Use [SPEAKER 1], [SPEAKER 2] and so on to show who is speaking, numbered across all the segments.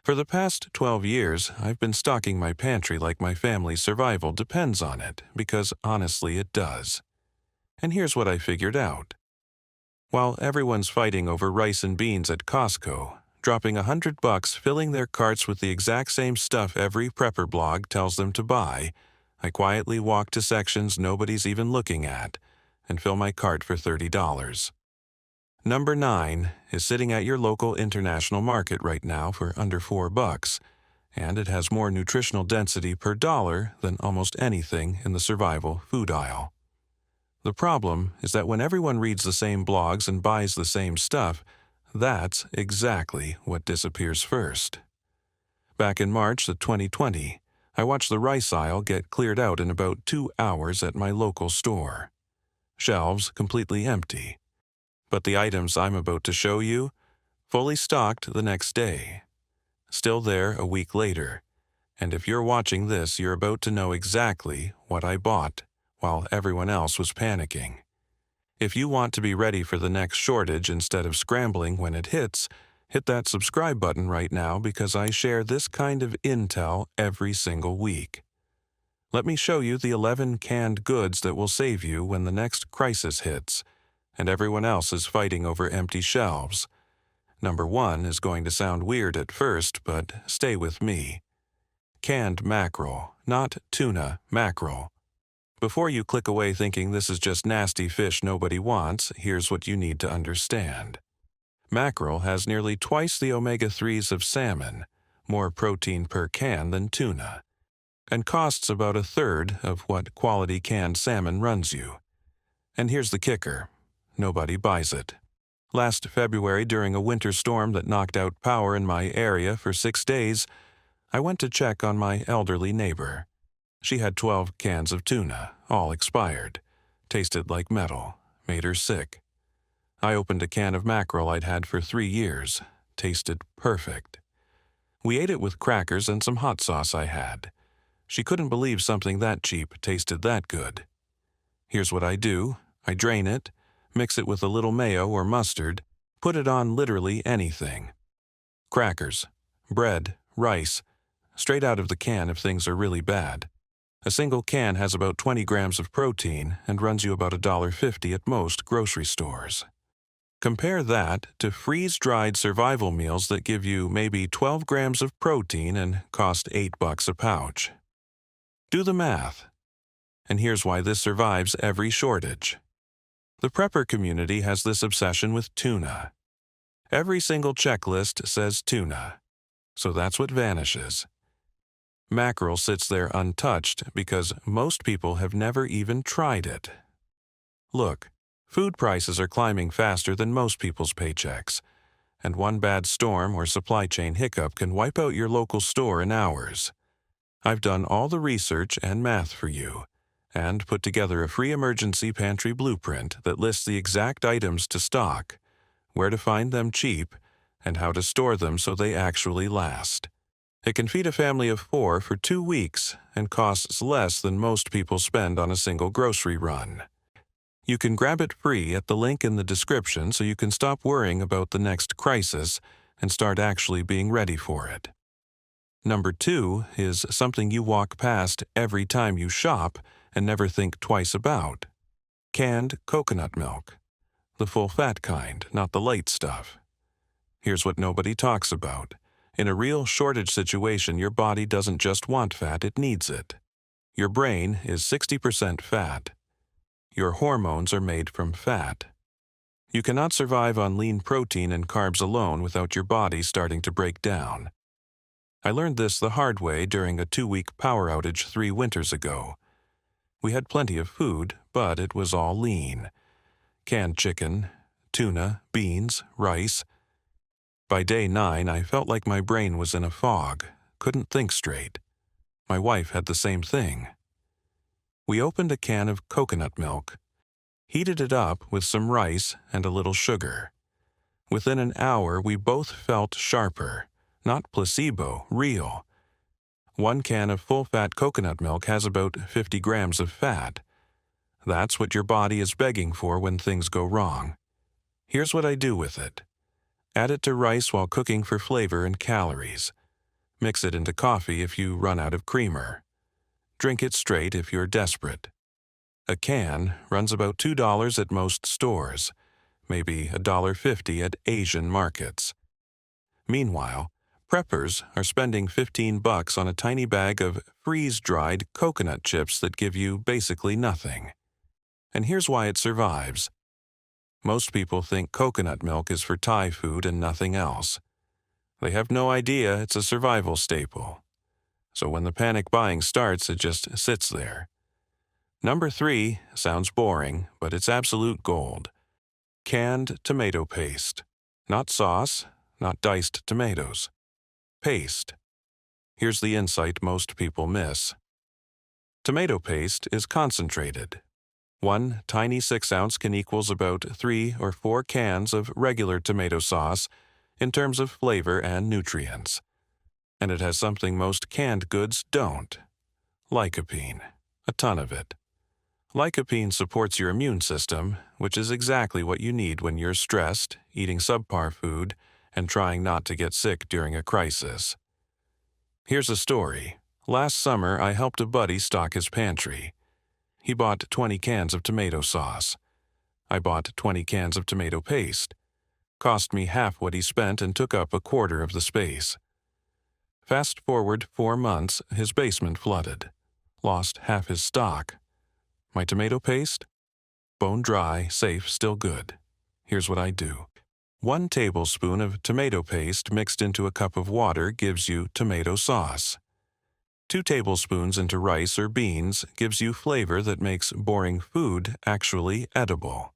[SPEAKER 1] For the past 12 years, I've been stocking my pantry like my family's survival depends on it, because honestly it does. And here's what I figured out. While everyone's fighting over rice and beans at Costco, dropping $100 filling their carts with the exact same stuff every prepper blog tells them to buy, I quietly walk to sections nobody's even looking at and fill my cart for $30. Number 9 is sitting at your local international market right now for under $4, and it has more nutritional density per dollar than almost anything in the survival food aisle. The problem is that when everyone reads the same blogs and buys the same stuff, that's exactly what disappears first. Back in March of 2020, I watched the rice aisle get cleared out in about 2 hours at my local store. Shelves completely empty. But the items I'm about to show you, fully stocked the next day. Still there a week later. And if you're watching this, you're about to know exactly what I bought while everyone else was panicking. If you want to be ready for the next shortage instead of scrambling when it hits, hit that subscribe button right now because I share this kind of intel every single week. Let me show you the 11 canned goods that will save you when the next crisis hits, and everyone else is fighting over empty shelves. Number 1 is going to sound weird at first, but stay with me. Canned mackerel, not tuna, mackerel. Before you click away thinking this is just nasty fish nobody wants, here's what you need to understand. Mackerel has nearly twice the omega-3s of salmon, more protein per can than tuna, and costs about a third of what quality canned salmon runs you. And here's the kicker. Nobody buys it. Last February, during a winter storm that knocked out power in my area for 6 days, I went to check on my elderly neighbor. She had 12 cans of tuna, all expired. Tasted like metal, made her sick. I opened a can of mackerel I'd had for 3 years. Tasted perfect. We ate it with crackers and some hot sauce I had. She couldn't believe something that cheap tasted that good. Here's what I do. I drain it, mix it with a little mayo or mustard, put it on literally anything. Crackers, bread, rice, straight out of the can if things are really bad. A single can has about 20 grams of protein and runs you about $1.50 at most grocery stores. Compare that to freeze-dried survival meals that give you maybe 12 grams of protein and cost $8 a pouch. Do the math. And here's why this survives every shortage. The prepper community has this obsession with tuna. Every single checklist says tuna, so that's what vanishes. Mackerel sits there untouched because most people have never even tried it. Look, food prices are climbing faster than most people's paychecks, and one bad storm or supply chain hiccup can wipe out your local store in hours. I've done all the research and math for you, and put together a free emergency pantry blueprint that lists the exact items to stock, where to find them cheap, and how to store them so they actually last. It can feed a family of 4 for 2 weeks and costs less than most people spend on a single grocery run. You can grab it free at the link in the description so you can stop worrying about the next crisis and start actually being ready for it. Number 2 is something you walk past every time you shop and never think twice about. Canned coconut milk. The full-fat kind, not the light stuff. Here's what nobody talks about. In a real shortage situation, your body doesn't just want fat, it needs it. Your brain is 60% fat. Your hormones are made from fat. You cannot survive on lean protein and carbs alone without your body starting to break down. I learned this the hard way during a 2-week power outage 3 winters ago. We had plenty of food, but it was all lean. Canned chicken, tuna, beans, rice. By day 9, I felt like my brain was in a fog, couldn't think straight. My wife had the same thing. We opened a can of coconut milk, heated it up with some rice and a little sugar. Within an hour, we both felt sharper, not placebo, real. 1 can of full-fat coconut milk has about 50 grams of fat. That's what your body is begging for when things go wrong. Here's what I do with it. Add it to rice while cooking for flavor and calories. Mix it into coffee if you run out of creamer. Drink it straight if you're desperate. A can runs about $2 at most stores, maybe $1.50 at Asian markets. Meanwhile, preppers are spending $15 on a tiny bag of freeze-dried coconut chips that give you basically nothing. And here's why it survives. Most people think coconut milk is for Thai food and nothing else. They have no idea it's a survival staple. So when the panic buying starts, it just sits there. Number 3 sounds boring, but it's absolute gold. Canned tomato paste. Not sauce, not diced tomatoes. Paste. Here's the insight most people miss. Tomato paste is concentrated. One tiny 6-ounce can equals about 3 or 4 cans of regular tomato sauce in terms of flavor and nutrients. And it has something most canned goods don't. Lycopene. A ton of it. Lycopene supports your immune system, which is exactly what you need when you're stressed, eating subpar food, and trying not to get sick during a crisis. Here's a story. Last summer, I helped a buddy stock his pantry. He bought 20 cans of tomato sauce. I bought 20 cans of tomato paste. Cost me half what he spent and took up a quarter of the space. Fast forward 4 months, his basement flooded. Lost half his stock. My tomato paste? Bone dry, safe, still good. Here's what I do. 1 tablespoon of tomato paste mixed into a cup of water gives you tomato sauce. 2 tablespoons into rice or beans gives you flavor that makes boring food actually edible.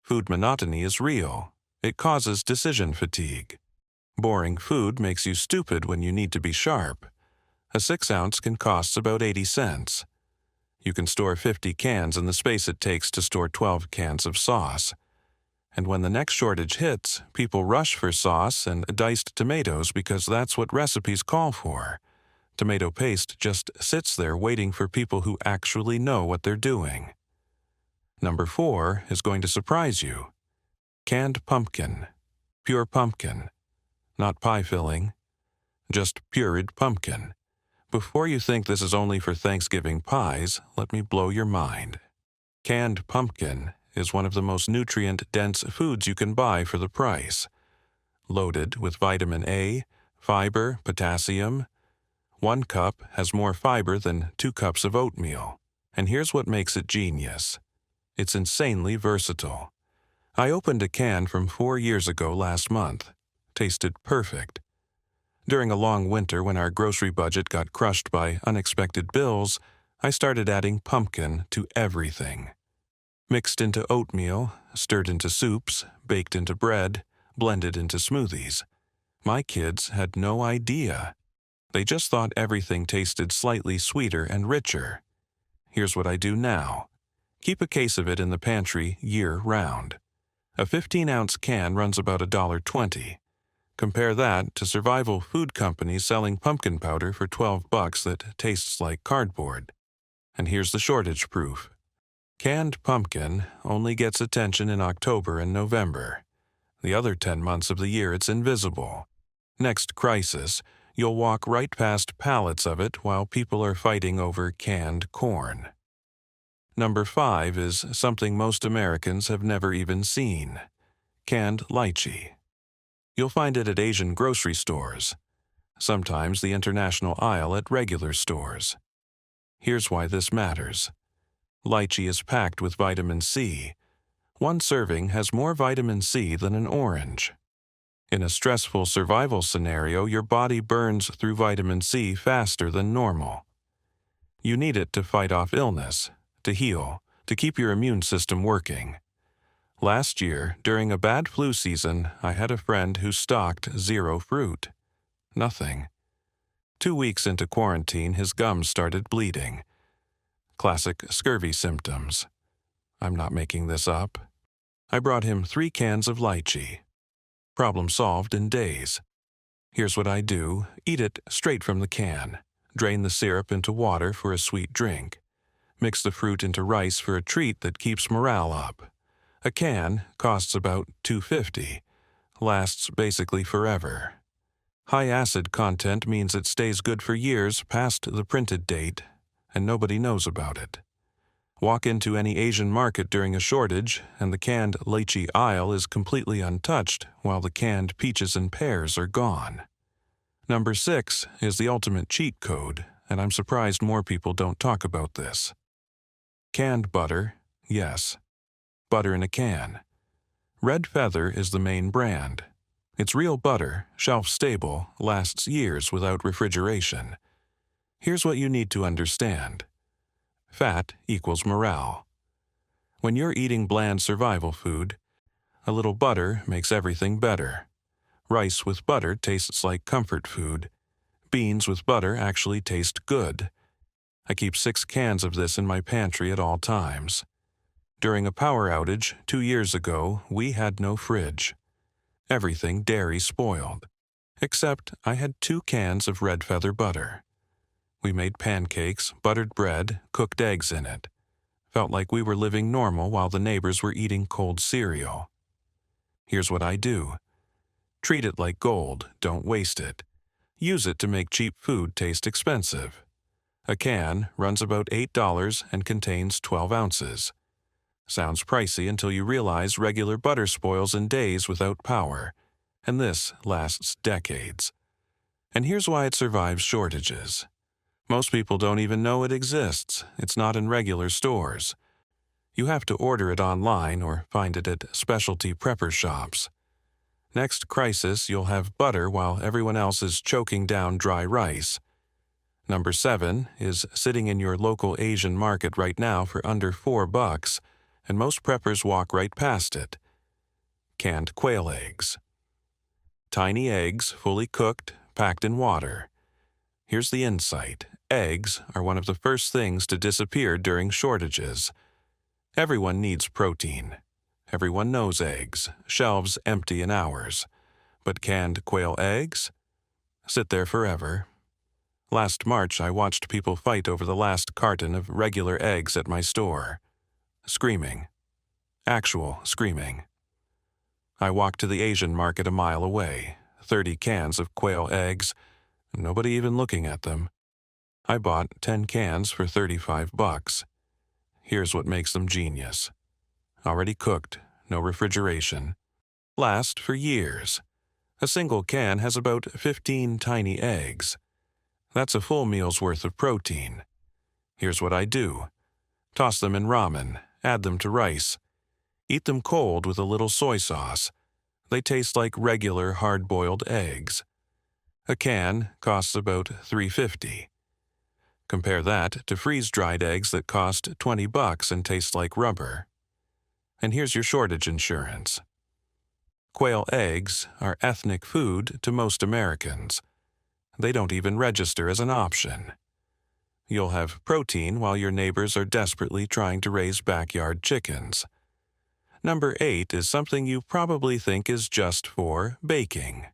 [SPEAKER 1] Food monotony is real. It causes decision fatigue. Boring food makes you stupid when you need to be sharp. A 6-ounce can cost about 80 cents. You can store 50 cans in the space it takes to store 12 cans of sauce. And when the next shortage hits, people rush for sauce and diced tomatoes because that's what recipes call for. Tomato paste just sits there waiting for people who actually know what they're doing. Number 4 is going to surprise you. Canned pumpkin. Pure pumpkin. Not pie filling. Just pureed pumpkin. Before you think this is only for Thanksgiving pies, let me blow your mind. Canned pumpkin is one of the most nutrient-dense foods you can buy for the price. Loaded with vitamin A, fiber, potassium. 1 cup has more fiber than 2 cups of oatmeal. And here's what makes it genius. It's insanely versatile. I opened a can from 4 years ago last month. Tasted perfect. During a long winter when our grocery budget got crushed by unexpected bills, I started adding pumpkin to everything. Mixed into oatmeal, stirred into soups, baked into bread, blended into smoothies. My kids had no idea. They just thought everything tasted slightly sweeter and richer. Here's what I do now. Keep a case of it in the pantry year-round. A 15-ounce can runs about $1.20. Compare that to survival food companies selling pumpkin powder for $12 that tastes like cardboard. And here's the shortage proof. Canned pumpkin only gets attention in October and November. The other 10 months of the year it's invisible. Next crisis, you'll walk right past pallets of it while people are fighting over canned corn. Number 5 is something most Americans have never even seen. Canned lychee. You'll find it at Asian grocery stores. Sometimes the international aisle at regular stores. Here's why this matters. Lychee is packed with vitamin C. 1 serving has more vitamin C than an orange. In a stressful survival scenario, your body burns through vitamin C faster than normal. You need it to fight off illness, to heal, to keep your immune system working. Last year, during a bad flu season, I had a friend who stocked 0 fruit. Nothing. 2 weeks into quarantine, his gums started bleeding. Classic scurvy symptoms. I'm not making this up. I brought him 3 cans of lychee. Problem solved in days. Here's what I do. Eat it straight from the can. Drain the syrup into water for a sweet drink. Mix the fruit into rice for a treat that keeps morale up. A can costs about $2.50. Lasts basically forever. High acid content means it stays good for years past the printed date, and nobody knows about it. Walk into any Asian market during a shortage, and the canned lychee aisle is completely untouched, while the canned peaches and pears are gone. Number 6 is the ultimate cheat code, and I'm surprised more people don't talk about this. Canned butter, yes. Butter in a can. Red Feather is the main brand. It's real butter, shelf-stable, lasts years without refrigeration. Here's what you need to understand. Fat equals morale. When you're eating bland survival food, a little butter makes everything better. Rice with butter tastes like comfort food. Beans with butter actually taste good. I keep 6 cans of this in my pantry at all times. During a power outage 2 years ago, we had no fridge. Everything dairy spoiled. Except I had 2 cans of Red Feather butter. We made pancakes, buttered bread, cooked eggs in it. Felt like we were living normal while the neighbors were eating cold cereal. Here's what I do. Treat it like gold, don't waste it. Use it to make cheap food taste expensive. A can runs about $8 and contains 12 ounces. Sounds pricey until you realize regular butter spoils in days without power, and this lasts decades. And here's why it survives shortages. Most people don't even know it exists. It's not in regular stores. You have to order it online or find it at specialty prepper shops. Next crisis, you'll have butter while everyone else is choking down dry rice. Number 7 is sitting in your local Asian market right now for under $4, and most preppers walk right past it. Canned quail eggs. Tiny eggs, fully cooked, packed in water. Here's the insight. Eggs are one of the first things to disappear during shortages. Everyone needs protein. Everyone knows eggs. Shelves empty in hours. But canned quail eggs? Sit there forever. Last March, I watched people fight over the last carton of regular eggs at my store. Screaming. Actual screaming. I walked to the Asian market a mile away. 30 cans of quail eggs. Nobody even looking at them. I bought 10 cans for $35. Here's what makes them genius. Already cooked, no refrigeration. Last for years. A single can has about 15 tiny eggs. That's a full meal's worth of protein. Here's what I do. Toss them in ramen, add them to rice. Eat them cold with a little soy sauce. They taste like regular hard-boiled eggs. A can costs about $3.50. Compare that to freeze-dried eggs that cost $20 and taste like rubber. And here's your shortage insurance. Quail eggs are ethnic food to most Americans. They don't even register as an option. You'll have protein while your neighbors are desperately trying to raise backyard chickens. Number 8 is something you probably think is just for baking.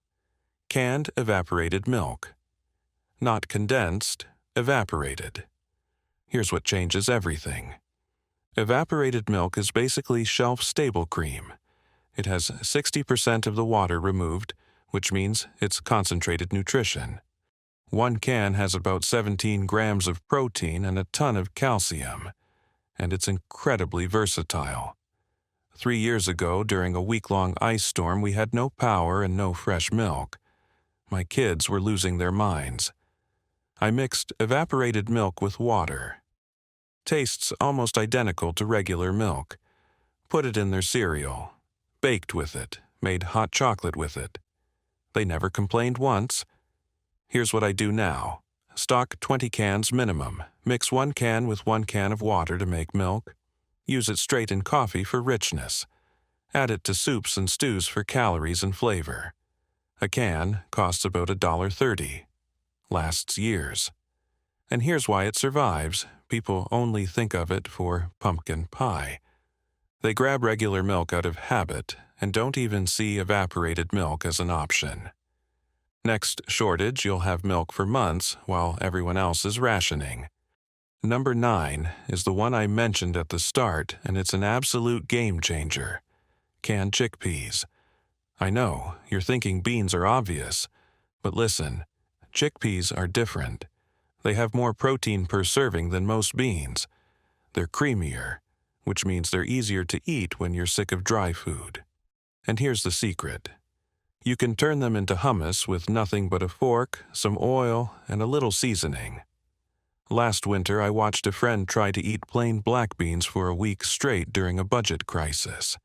[SPEAKER 1] Canned evaporated milk. Not condensed, evaporated. Here's what changes everything. Evaporated milk is basically shelf-stable cream. It has 60% of the water removed, which means it's concentrated nutrition. 1 can has about 17 grams of protein and a ton of calcium, and it's incredibly versatile. 3 years ago, during a week-long ice storm, we had no power and no fresh milk. My kids were losing their minds. I mixed evaporated milk with water. Tastes almost identical to regular milk. Put it in their cereal. Baked with it. Made hot chocolate with it. They never complained once. Here's what I do now. Stock 20 cans minimum. Mix 1 can with 1 can of water to make milk. Use it straight in coffee for richness. Add it to soups and stews for calories and flavor. A can costs about $1.30. Lasts years. And here's why it survives. People only think of it for pumpkin pie. They grab regular milk out of habit and don't even see evaporated milk as an option. Next shortage, you'll have milk for months while everyone else is rationing. Number 9 is the one I mentioned at the start, and it's an absolute game changer. Canned chickpeas. I know, you're thinking beans are obvious, But listen, chickpeas are different. They have more protein per serving than most beans. They're creamier, which means they're easier to eat when you're sick of dry food. And here's the secret. You can turn them into hummus with nothing but a fork, some oil, and a little seasoning. Last winter, I watched a friend try to eat plain black beans for a week straight during a budget crisis.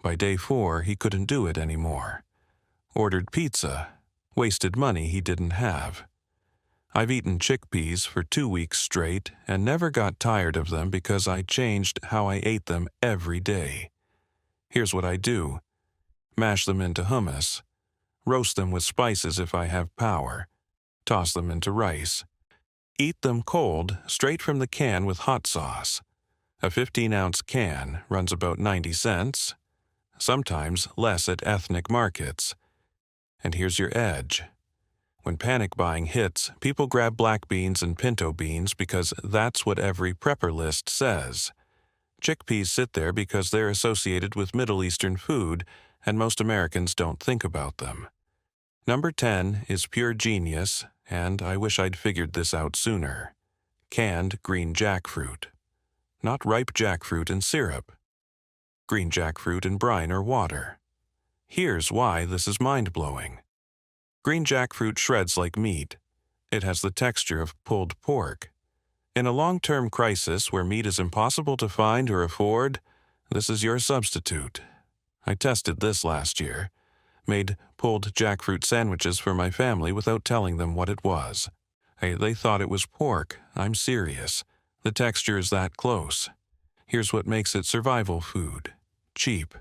[SPEAKER 1] By day 4, he couldn't do it anymore. Ordered pizza, wasted money he didn't have. I've eaten chickpeas for 2 weeks straight and never got tired of them because I changed how I ate them every day. Here's what I do. Mash them into hummus. Roast them with spices if I have power. Toss them into rice. Eat them cold, straight from the can with hot sauce. A 15-ounce can runs about 90 cents, sometimes less at ethnic markets. And here's your edge. When panic buying hits, people grab black beans and pinto beans because that's what every prepper list says. Chickpeas sit there because they're associated with Middle Eastern food, and most Americans don't think about them. Number 10 is pure genius, and I wish I'd figured this out sooner. Canned green jackfruit. Not ripe jackfruit in syrup. Green jackfruit in brine or water. Here's why this is mind-blowing. Green jackfruit shreds like meat. It has the texture of pulled pork. In a long-term crisis where meat is impossible to find or afford, this is your substitute. I tested this last year. Made pulled jackfruit sandwiches for my family without telling them what it was. They thought it was pork. I'm serious. The texture is that close. Here's what makes it survival food. Cheap.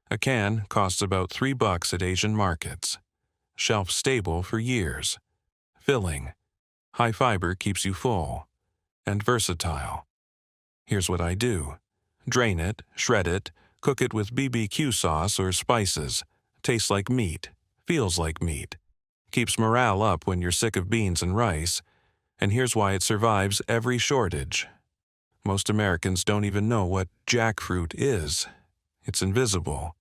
[SPEAKER 1] A can costs about $3 at Asian markets. Shelf stable for years. Filling. High fiber keeps you full. And versatile. Here's what I do. Drain it, shred it, cook it with BBQ sauce or spices. Tastes like meat. Feels like meat. Keeps morale up when you're sick of beans and rice. And here's why it survives every shortage. Most Americans don't even know what jackfruit is. It's invisible.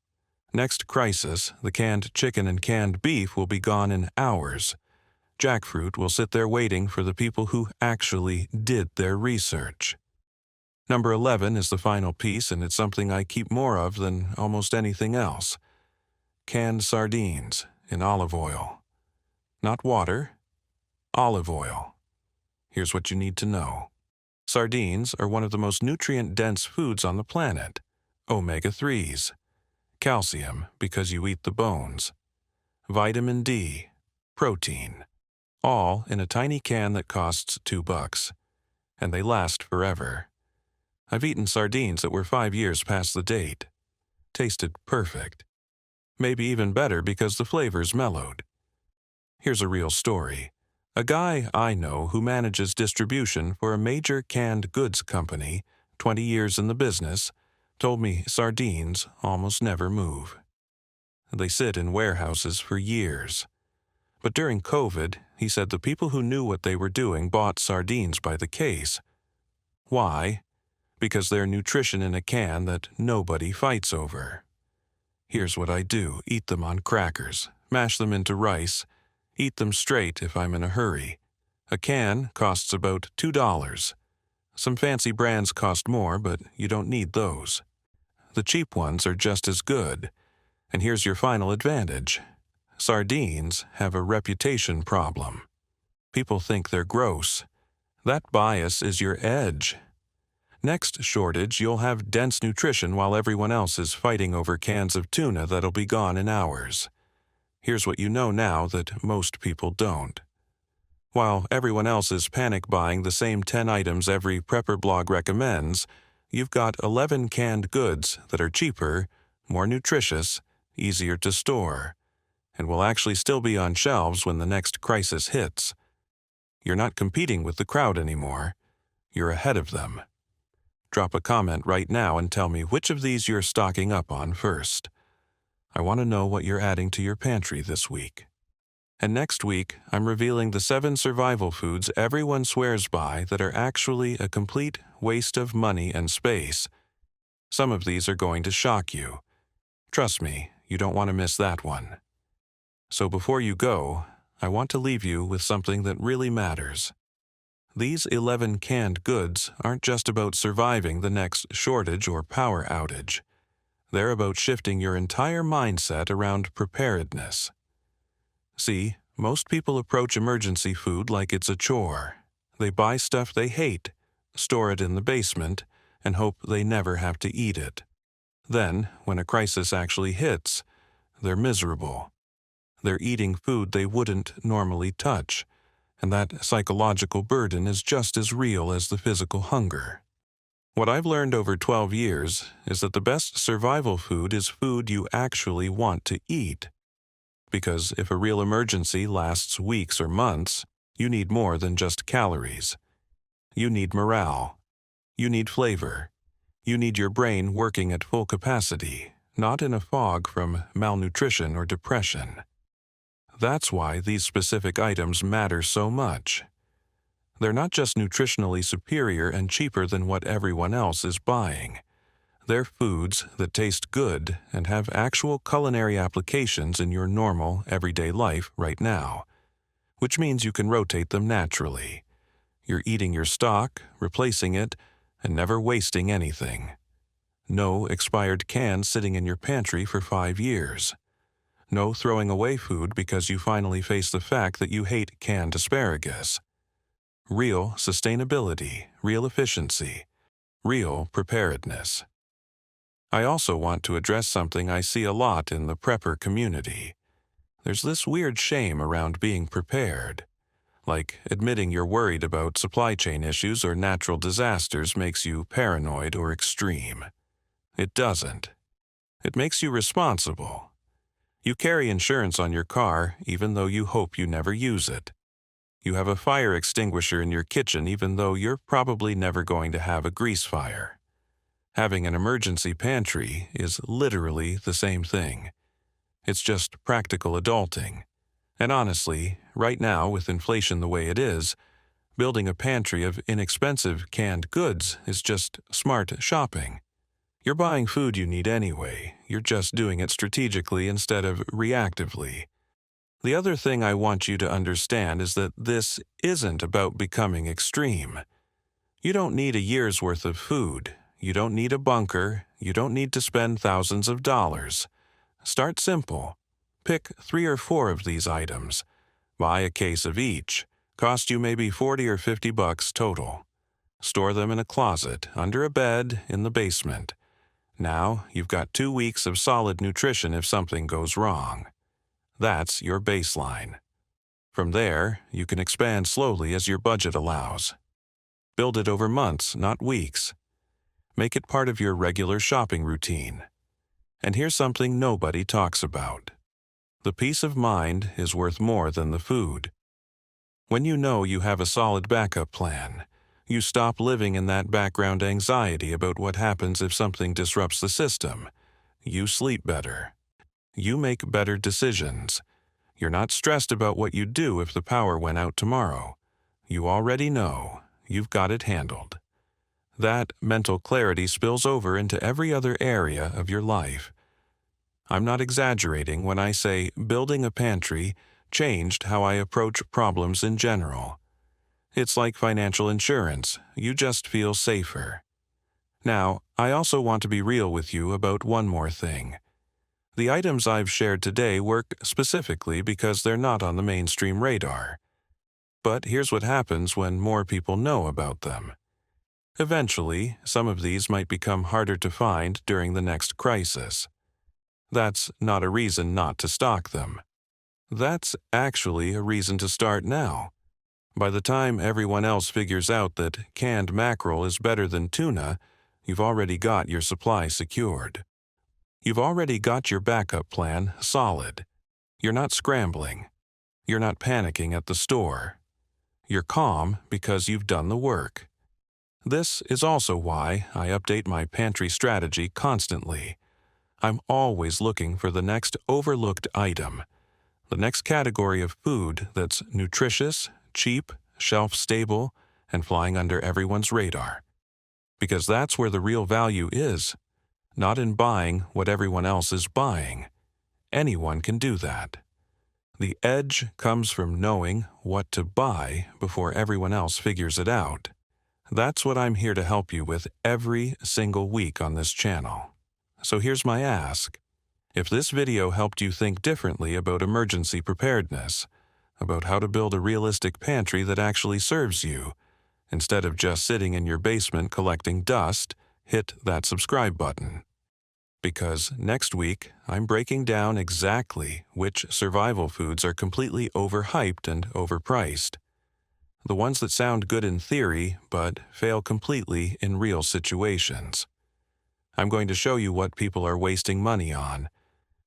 [SPEAKER 1] Next crisis, the canned chicken and canned beef will be gone in hours. Jackfruit will sit there waiting for the people who actually did their research. Number 11 is the final piece, and it's something I keep more of than almost anything else. Canned sardines in olive oil. Not water, olive oil. Here's what you need to know. Sardines are one of the most nutrient-dense foods on the planet. Omega-3s. Calcium, because you eat the bones. Vitamin D. Protein. All in a tiny can that costs $2. And they last forever. I've eaten sardines that were 5 years past the date. Tasted perfect. Maybe even better because the flavors mellowed. Here's a real story. A guy I know who manages distribution for a major canned goods company, 20 years in the business, told me sardines almost never move. They sit in warehouses for years. But during COVID, he said the people who knew what they were doing bought sardines by the case. Why? Because they're nutrition in a can that nobody fights over. Here's what I do. Eat them on crackers. Mash them into rice. Eat them straight if I'm in a hurry. A can costs about $2. Some fancy brands cost more, but you don't need those. The cheap ones are just as good. And here's your final advantage. Sardines have a reputation problem. People think they're gross. That bias is your edge. Next shortage, you'll have dense nutrition while everyone else is fighting over cans of tuna that'll be gone in hours. Here's what you know now that most people don't. While everyone else is panic buying the same 10 items every prepper blog recommends, you've got 11 canned goods that are cheaper, more nutritious, easier to store, and will actually still be on shelves when the next crisis hits. You're not competing with the crowd anymore. You're ahead of them. Drop a comment right now and tell me which of these you're stocking up on first. I want to know what you're adding to your pantry this week. And next week, I'm revealing the 7 survival foods everyone swears by that are actually a complete waste of money and space. Some of these are going to shock you. Trust me, you don't want to miss that one. So before you go, I want to leave you with something that really matters. These 11 canned goods aren't just about surviving the next shortage or power outage. They're about shifting your entire mindset around preparedness. See, most people approach emergency food like it's a chore. They buy stuff they hate, store it in the basement, and hope they never have to eat it. Then, when a crisis actually hits, they're miserable. They're eating food they wouldn't normally touch, and that psychological burden is just as real as the physical hunger. What I've learned over 12 years is that the best survival food is food you actually want to eat. Because if a real emergency lasts weeks or months, you need more than just calories. You need morale. You need flavor. You need your brain working at full capacity, not in a fog from malnutrition or depression. That's why these specific items matter so much. They're not just nutritionally superior and cheaper than what everyone else is buying. They're foods that taste good and have actual culinary applications in your normal, everyday life right now, which means you can rotate them naturally. You're eating your stock, replacing it, and never wasting anything. No expired cans sitting in your pantry for 5 years. No throwing away food because you finally face the fact that you hate canned asparagus. Real sustainability, real efficiency, real preparedness. I also want to address something I see a lot in the prepper community. There's this weird shame around being prepared. Like admitting you're worried about supply chain issues or natural disasters makes you paranoid or extreme. It doesn't. It makes you responsible. You carry insurance on your car even though you hope you never use it. You have a fire extinguisher in your kitchen even though you're probably never going to have a grease fire. Having an emergency pantry is literally the same thing. It's just practical adulting. And honestly, right now with inflation the way it is, building a pantry of inexpensive canned goods is just smart shopping. You're buying food you need anyway, you're just doing it strategically instead of reactively. The other thing I want you to understand is that this isn't about becoming extreme. You don't need a year's worth of food. You don't need a bunker. You don't need to spend thousands of dollars. Start simple. Pick 3 or 4 of these items. Buy a case of each. Cost you maybe $40 or $50 total. Store them in a closet, under a bed, in the basement. Now you've got 2 weeks of solid nutrition if something goes wrong. That's your baseline. From there, you can expand slowly as your budget allows. Build it over months, not weeks. Make it part of your regular shopping routine. And here's something nobody talks about. The peace of mind is worth more than the food. When you know you have a solid backup plan, you stop living in that background anxiety about what happens if something disrupts the system. You sleep better. You make better decisions. You're not stressed about what you'd do if the power went out tomorrow. You already know. You've got it handled. That mental clarity spills over into every other area of your life. I'm not exaggerating when I say building a pantry changed how I approach problems in general. It's like financial insurance. You just feel safer. Now, I also want to be real with you about one more thing. The items I've shared today work specifically because they're not on the mainstream radar. But here's what happens when more people know about them. Eventually, some of these might become harder to find during the next crisis. That's not a reason not to stock them. That's actually a reason to start now. By the time everyone else figures out that canned mackerel is better than tuna, you've already got your supply secured. You've already got your backup plan solid. You're not scrambling. You're not panicking at the store. You're calm because you've done the work. This is also why I update my pantry strategy constantly. I'm always looking for the next overlooked item, the next category of food that's nutritious, cheap, shelf-stable, and flying under everyone's radar. Because that's where the real value is. Not in buying what everyone else is buying. Anyone can do that. The edge comes from knowing what to buy before everyone else figures it out. That's what I'm here to help you with every single week on this channel. So here's my ask. If this video helped you think differently about emergency preparedness, about how to build a realistic pantry that actually serves you, instead of just sitting in your basement collecting dust, hit that subscribe button. Because next week, I'm breaking down exactly which survival foods are completely overhyped and overpriced. The ones that sound good in theory, but fail completely in real situations. I'm going to show you what people are wasting money on,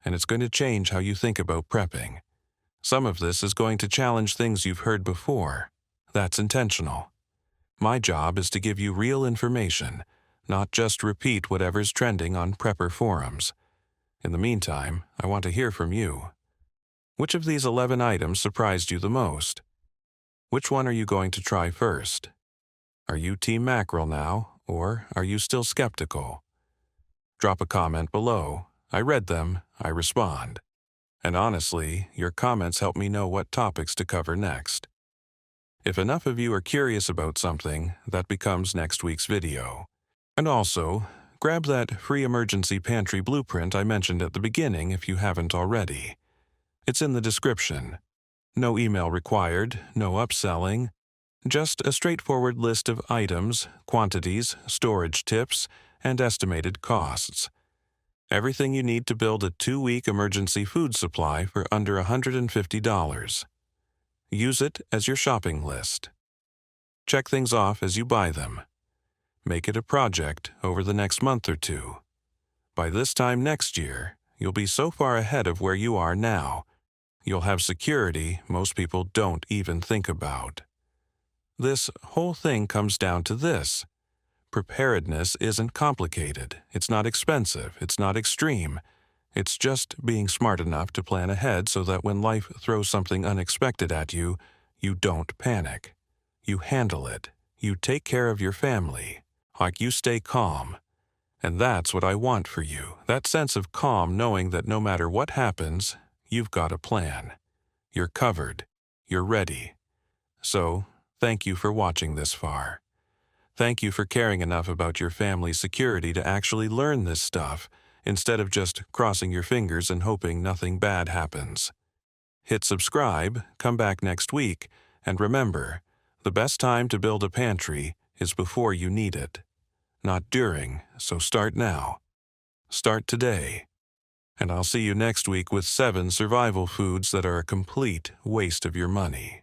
[SPEAKER 1] and it's going to change how you think about prepping. Some of this is going to challenge things you've heard before. That's intentional. My job is to give you real information, not just repeat whatever's trending on prepper forums. In the meantime, I want to hear from you. Which of these 11 items surprised you the most? Which one are you going to try first? Are you Team Mackerel now, or are you still skeptical? Drop a comment below. I read them, I respond. And honestly, your comments help me know what topics to cover next. If enough of you are curious about something, that becomes next week's video. And also, grab that free emergency pantry blueprint I mentioned at the beginning if you haven't already. It's in the description. No email required, no upselling, just a straightforward list of items, quantities, storage tips, and estimated costs. Everything you need to build a 2-week emergency food supply for under $150. Use it as your shopping list. Check things off as you buy them. Make it a project over the next month or two. By this time next year, you'll be so far ahead of where you are now, you'll have security most people don't even think about. This whole thing comes down to this. Preparedness isn't complicated, it's not expensive, it's not extreme. It's just being smart enough to plan ahead so that when life throws something unexpected at you, you don't panic. You handle it. You take care of your family. Like you stay calm. And that's what I want for you, that sense of calm knowing that no matter what happens, you've got a plan. You're covered. You're ready. So, thank you for watching this far. Thank you for caring enough about your family's security to actually learn this stuff, instead of just crossing your fingers and hoping nothing bad happens. Hit subscribe, come back next week, and remember, the best time to build a pantry is before you need it. Not during, so start now. Start today. And I'll see you next week with 7 survival foods that are a complete waste of your money.